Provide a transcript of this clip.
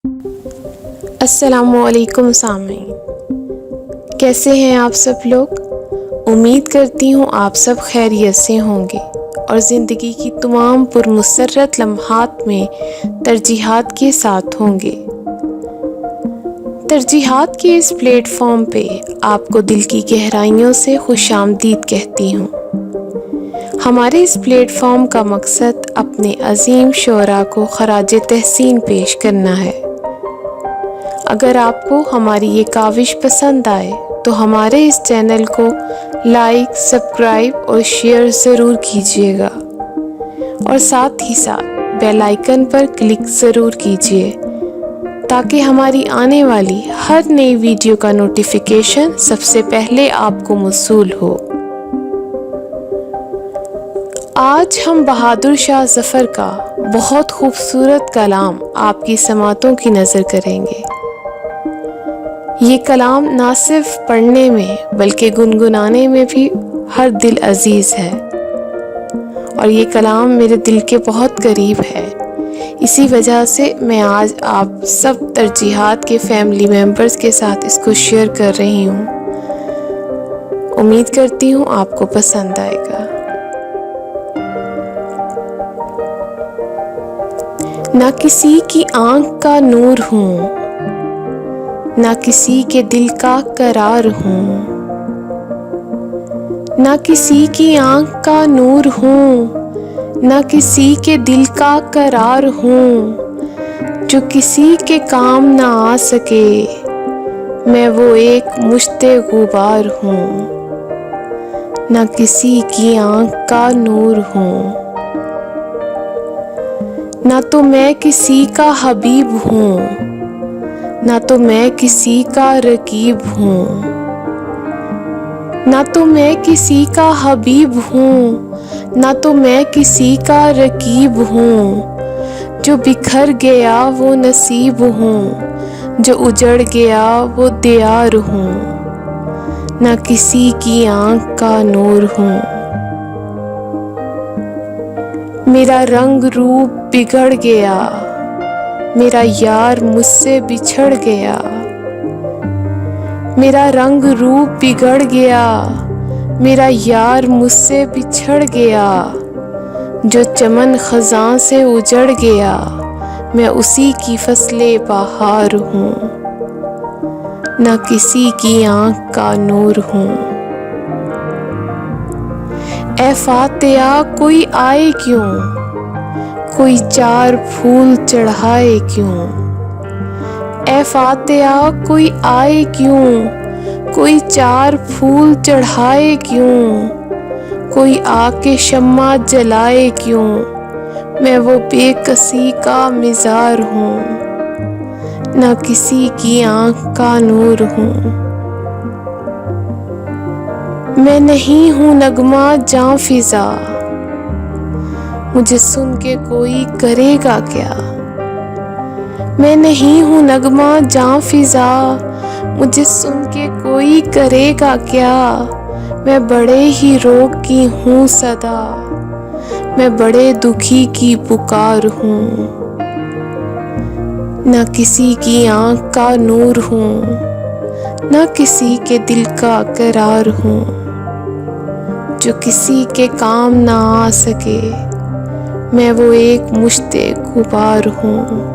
अस्सलामुअलैकुम सामीन, कैसे हैं आप सब लोग। उम्मीद करती हूँ आप सब खैरियत से होंगे और ज़िंदगी की तमाम पुरमसरत लम्हात में तरजीहात के साथ होंगे। तरजीहात के इस प्लेटफॉर्म पे आपको दिल की गहराइयों से खुशामदीद कहती हूँ। हमारे इस प्लेटफॉर्म का मकसद अपने अजीम शोरा को खराज तहसीन पेश करना है। अगर आपको हमारी ये काविश पसंद आए तो हमारे इस चैनल को लाइक, सब्सक्राइब और शेयर ज़रूर कीजिएगा और साथ ही साथ बेल आइकन पर क्लिक ज़रूर कीजिए ताकि हमारी आने वाली हर नई वीडियो का नोटिफिकेशन सबसे पहले आपको मौसूल हो। आज हम बहादुर शाह ज़फ़र का बहुत खूबसूरत कलाम आपकी समातों की नज़र करेंगे। ये कलाम ना सिर्फ पढ़ने में बल्कि गुनगुनाने में भी हर दिल अजीज़ है और ये कलाम मेरे दिल के बहुत करीब है। इसी वजह से मैं आज आप सब तरजीहात के फैमिली मेम्बर्स के साथ इसको शेयर कर रही हूँ। उम्मीद करती हूँ आपको पसंद आएगा। ना किसी की आँख का नूर हूँ, ना किसी के दिल का करार हूँ। ना किसी की आँख का नूर हूँ, ना किसी के दिल का करार हूँ। जो किसी के काम ना आ सके, मैं वो एक मुश्ते गुबार हूँ। ना किसी की आँख का नूर हूँ, ना तो मैं किसी का हबीब हूँ, ना तो मैं किसी का रकीब हूँ। ना तो मैं किसी का हबीब हूँ, ना तो मैं किसी का रकीब हूँ। जो बिखर गया वो नसीब हूँ, जो उजड़ गया वो दियार हूँ। ना किसी की आँख का नूर हूँ। मेरा रंग रूप बिगड़ गया, मेरा यार मुझसे बिछड़ गया। मेरा रंग रूप बिगड़ गया, मेरा यार मुझसे बिछड़ गया। जो चमन खज़ां से उजड़ गया, मैं उसी की फसले बहार हूँ। ना किसी की आँख का नूर हूँ। ए फातिहा कोई आए क्यों, कोई चार फूल चढ़ाए क्यों। ए फातिहा कोई आए क्यों, कोई चार फूल चढ़ाए क्यों। कोई आके शम्मा जलाए क्यों, मैं वो बेकसी का मिज़ार हूँ। ना किसी की आँख का नूर हूँ। मैं नहीं हूँ नगमा जां फिज़ा, मुझे सुन के कोई करेगा क्या। मैं नहीं हूँ नगमा जां फिज़ा, मुझे सुन के कोई करेगा क्या। मैं बड़े ही रोग की हूँ सदा, मैं बड़े दुखी की पुकार हूँ। ना किसी की आँख का नूर हूँ, ना किसी के दिल का करार हूँ। जो किसी के काम ना आ सके, मैं वो एक मुश्ते गुबार हूँ।